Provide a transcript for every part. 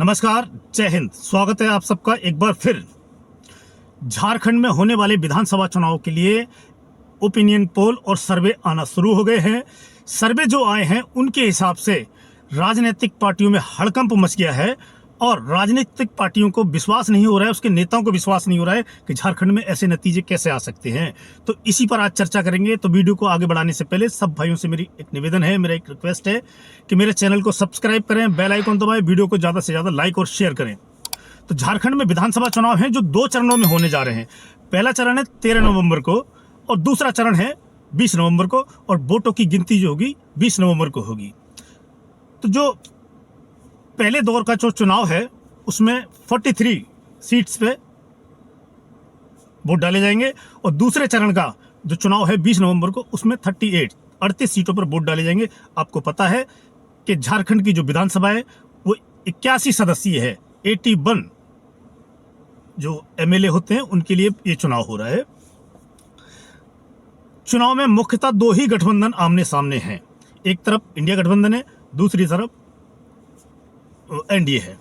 नमस्कार, जय हिंद। स्वागत है आप सबका एक बार फिर। झारखंड में होने वाले विधानसभा चुनाव के लिए ओपिनियन पोल और सर्वे आना शुरू हो गए हैं। सर्वे जो आए हैं उनके हिसाब से राजनीतिक पार्टियों में हड़कंप मच गया है और राजनीतिक पार्टियों को विश्वास नहीं हो रहा है, उसके नेताओं को विश्वास नहीं हो रहा है कि झारखंड में ऐसे नतीजे कैसे आ सकते हैं। तो इसी पर आज चर्चा करेंगे। तो वीडियो को आगे बढ़ाने से पहले सब भाइयों से मेरी एक निवेदन है, मेरा एक रिक्वेस्ट है कि मेरे चैनल को सब्सक्राइब करें, बेल आइकन दबाएं, वीडियो को ज़्यादा से ज़्यादा लाइक और शेयर करें। तो झारखंड में विधानसभा चुनाव हैं जो 2 चरणों में होने जा रहे हैं। पहला चरण है 13 नवंबर को और दूसरा चरण है 20 नवंबर को, और वोटों की गिनती जो होगी 20 नवंबर को होगी। तो जो पहले दौर का जो चुनाव है उसमें 43 सीट्स पे वोट डाले जाएंगे और दूसरे चरण का जो चुनाव है 20 नवंबर को उसमें 38 सीटों पर वोट डाले जाएंगे। आपको पता है कि झारखंड की जो विधानसभा है वो 81 सदस्यीय है। 81 जो एमएलए होते हैं उनके लिए ये चुनाव हो रहा है। चुनाव में मुख्यतः 2 ही गठबंधन आमने सामने हैं। एक तरफ इंडिया गठबंधन है, दूसरी तरफ एनडीए है।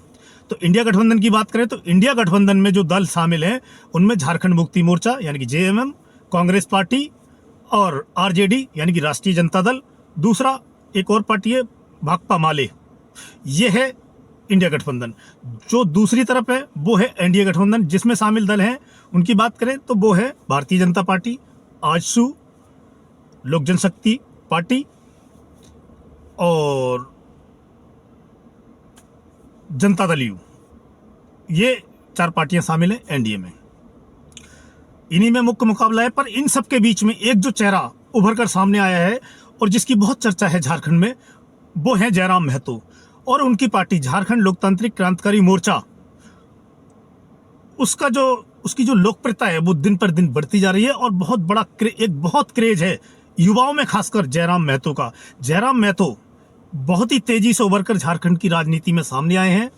तो इंडिया गठबंधन की बात करें तो इंडिया गठबंधन में जो दल शामिल हैं उनमें झारखंड मुक्ति मोर्चा यानी कि जेएमएम, कांग्रेस पार्टी और आरजेडी यानी कि राष्ट्रीय जनता दल, दूसरा एक और पार्टी है भाकपा माले। ये है इंडिया गठबंधन। जो दूसरी तरफ है वो है एनडीए गठबंधन, जिसमें शामिल दल हैं उनकी बात करें तो वो है भारतीय जनता पार्टी, आजसू, लोक जनशक्ति पार्टी और जनता दल यू। ये 4 पार्टियां शामिल हैं एनडीए में। इन्हीं में मुख्य मुकाबला है, पर इन सब के बीच में एक जो चेहरा उभर कर सामने आया है और जिसकी बहुत चर्चा है झारखंड में, वो है जयराम महतो और उनकी पार्टी झारखंड लोकतांत्रिक क्रांतिकारी मोर्चा। उसकी जो लोकप्रियता है वो दिन पर दिन बढ़ती जा रही है और बहुत क्रेज है युवाओं में, खासकर जयराम महतो का। जयराम महतो बहुत ही तेजी से उभर कर झारखंड की राजनीति में सामने आए हैं।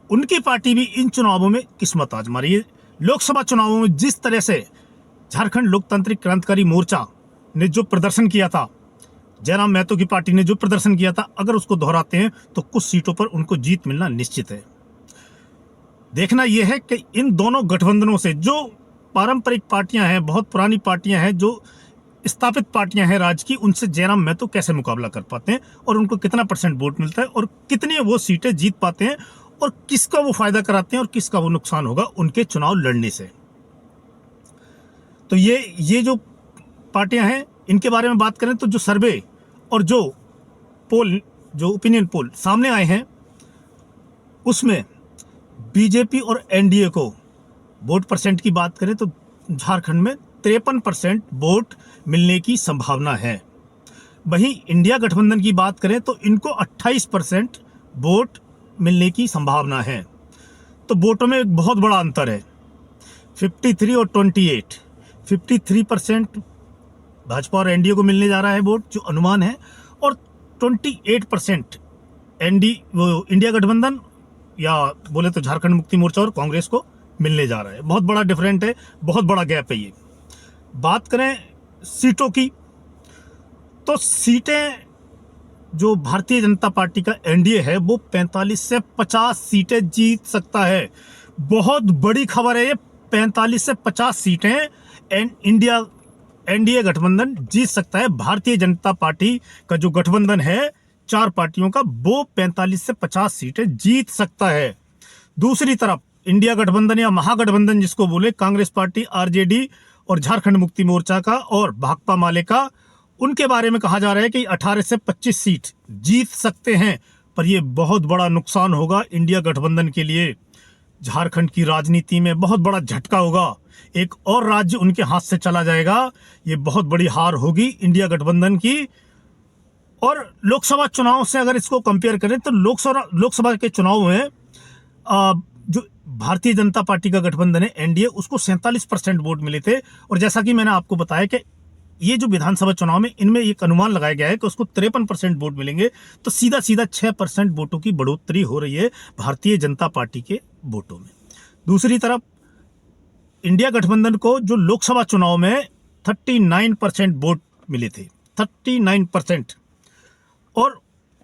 उनकी पार्टी भी इन चुनावों में किस्मत आजमा रही है। लोकसभा चुनावों में जिस तरह से झारखंड लोकतांत्रिक क्रांतिकारी मोर्चा ने जो प्रदर्शन किया था, जयराम महतो की पार्टी ने जो प्रदर्शन किया था, अगर उसको दोहराते हैं तो कुछ सीटों पर उनको जीत मिलना निश्चित है। देखना यह है कि इन दोनों गठबंधनों से जो पारंपरिक पार्टियां हैं, बहुत पुरानी पार्टियां हैं, जो स्थापित पार्टियां हैं राज्य की, उनसे जयराम महतो कैसे मुकाबला कर पाते हैं और उनको कितना % वोट मिलता है और कितनी वो सीटें जीत पाते हैं और किसका वो फायदा कराते हैं और किसका वो नुकसान होगा उनके चुनाव लड़ने से। तो ये जो पार्टियां हैं इनके बारे में बात करें तो जो सर्वे और जो ओपिनियन पोल सामने आए हैं उसमें बीजेपी और एनडीए को वोट % की बात करें तो झारखंड में 53% वोट मिलने की संभावना है। वहीं इंडिया गठबंधन की बात करें तो इनको 28% वोट मिलने की संभावना है। तो वोटों में एक बहुत बड़ा अंतर है, 53 और 28। 53% भाजपा और एनडीए को मिलने जा रहा है वोट, जो अनुमान है, और 28% इंडिया गठबंधन या बोले तो झारखंड मुक्ति मोर्चा और कांग्रेस को मिलने जा रहा है। बहुत बड़ा डिफरेंट है, बहुत बड़ा गैप है ये। बात करें सीटों की तो सीटें जो भारतीय जनता पार्टी का एनडीए है वो 45 से 50 सीटें जीत सकता है। बहुत बड़ी खबर है ये, 45 से 50 सीटें एनडीए गठबंधन जीत सकता है। भारतीय जनता पार्टी का जो गठबंधन है 4 पार्टियों का, वो 45 से 50 सीटें जीत सकता है। दूसरी तरफ इंडिया गठबंधन या महागठबंधन जिसको बोले, कांग्रेस पार्टी, आरजेडी और झारखंड मुक्ति मोर्चा का और भाकपा माले का, उनके बारे में कहा जा रहा है कि 18 से 25 सीट जीत सकते हैं। पर यह बहुत बड़ा नुकसान होगा इंडिया गठबंधन के लिए। झारखंड की राजनीति में बहुत बड़ा झटका होगा, एक और राज्य उनके हाथ से चला जाएगा। ये बहुत बड़ी हार होगी इंडिया गठबंधन की। और लोकसभा चुनाव से अगर इसको कंपेयर करें तो लोकसभा के चुनाव में जो भारतीय जनता पार्टी का गठबंधन है एनडीए, उसको 47% वोट मिले थे। और जैसा कि मैंने आपको बताया कि ये जो विधानसभा चुनाव में इनमें एक अनुमान लगाया गया है कि उसको 53% वोट मिलेंगे। तो सीधा 6% वोटों की बढ़ोतरी हो रही है भारतीय जनता पार्टी के वोटों में। दूसरी तरफ इंडिया गठबंधन को जो लोकसभा चुनाव में 39% वोट मिले थे, 39%। और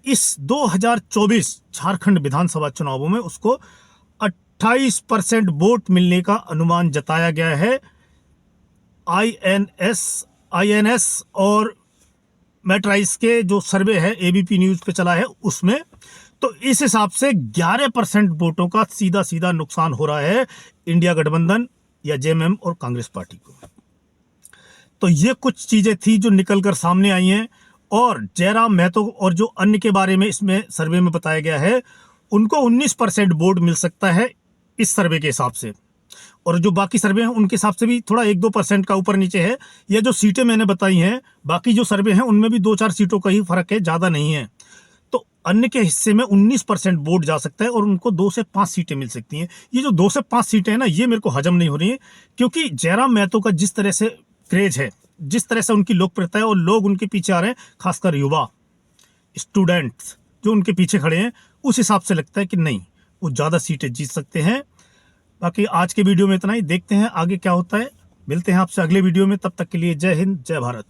इस 2024 झारखंड विधानसभा चुनावों में उसको 28% वोट मिलने का अनुमान जताया गया है। आईएनएस और मैट्राइस के जो सर्वे है, एबीपी न्यूज पे चला है उसमें, तो इस हिसाब से 11% वोटों का सीधा सीधा नुकसान हो रहा है इंडिया गठबंधन या जेएमएम और कांग्रेस पार्टी को। तो ये कुछ चीजें थी जो निकलकर सामने आई हैं। और जयराम महतो और जो अन्य के बारे में इसमें सर्वे में बताया गया है, उनको 19% वोट मिल सकता है इस सर्वे के हिसाब से। और जो बाकी सर्वे हैं उनके हिसाब से भी थोड़ा 1-2% का ऊपर नीचे है। ये जो सीटें मैंने बताई हैं, बाकी जो सर्वे हैं उनमें भी 2-4 सीटों का ही फर्क है, ज़्यादा नहीं है। तो अन्य के हिस्से में 19% वोट जा सकता है और उनको 2 से 5 सीटें मिल सकती हैं। ये जो 2 से 5 सीटें हैं ना, ये मेरे को हजम नहीं हो रही है, क्योंकि जयराम महतो का जिस तरह से क्रेज है, जिस तरह से उनकी लोकप्रियता है और लोग उनके पीछे आ रहे हैं, खासकर युवा स्टूडेंट्स जो उनके पीछे खड़े हैं, उस हिसाब से लगता है कि नहीं, वो ज़्यादा सीटें जीत सकते हैं। बाकी आज के वीडियो में इतना ही, देखते हैं आगे क्या होता है। मिलते हैं आपसे अगले वीडियो में, तब तक के लिए जय हिंद, जय भारत।